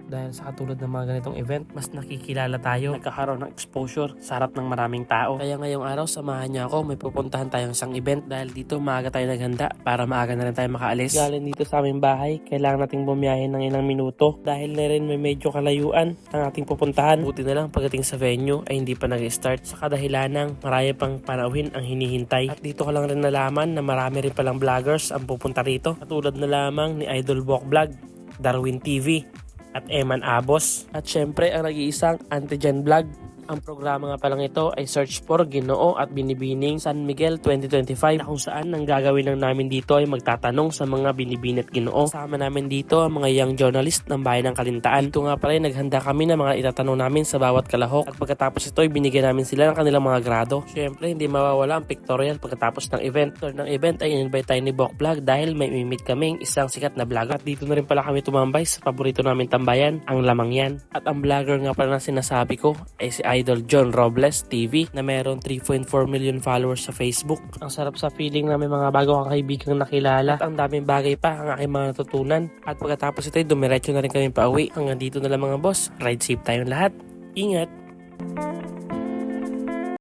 Dahil sa katulad ng mga ganitong event, mas nakikilala tayo, nagkakaroon ng exposure sa harap ng maraming tao. Kaya ngayong araw, samahan niyo ako, may pupuntahan tayong isang event dahil dito maaga tayo naghanda para maaga na rin tayo makaalis. Galing dito sa aming bahay, kailangan nating bumiyahe ng ilang minuto dahil na rin may medyo kalayuan ang ating pupuntahan. Buti na lang pagdating sa venue ay hindi pa nag-start sa kadahilanang marami pang panauhin ang hinihintay. At dito ko lang rin nalaman na marami rin palang vloggers ang pupunta rito. Katulad na lamang ni Idol Bok Vlog, Darwin TV, at Eman Abos. At syempre ang nag-iisang Antigen Vlog. Ang programa nga palang ito ay Search for Ginoo at Binibining San Miguel 2025 na kung saan ang gagawin lang namin dito ay magtatanong sa mga binibini at ginoo. Kasama namin dito ang mga young journalist ng Bayan ng Kalintaan. Ito nga pala naghanda kami ng mga itatanong namin sa bawat kalahok at pagkatapos ito ay binigyan namin sila ng kanilang mga grado. Syempre hindi mawawala ang pictorial pagkatapos ng event. After ng event ay in-invite tayo ni Bok Vlog dahil may meet kaming isang sikat na vlogger. At dito na rin pala kami tumambay sa paborito namin tambayan, ang Lamangyan. At ang vlogger nga pala na sinasabi ko ay si Idol John Robles TV na meron 3.4 million followers sa Facebook. Ang sarap sa feeling na may mga bago kang kaibigang nakilala at ang daming bagay pa ang aking mga natutunan. At pagkatapos ito ay dumiretso na rin kami pauwi. Hanggang dito na lang mga boss. Ride safe tayong lahat. Ingat!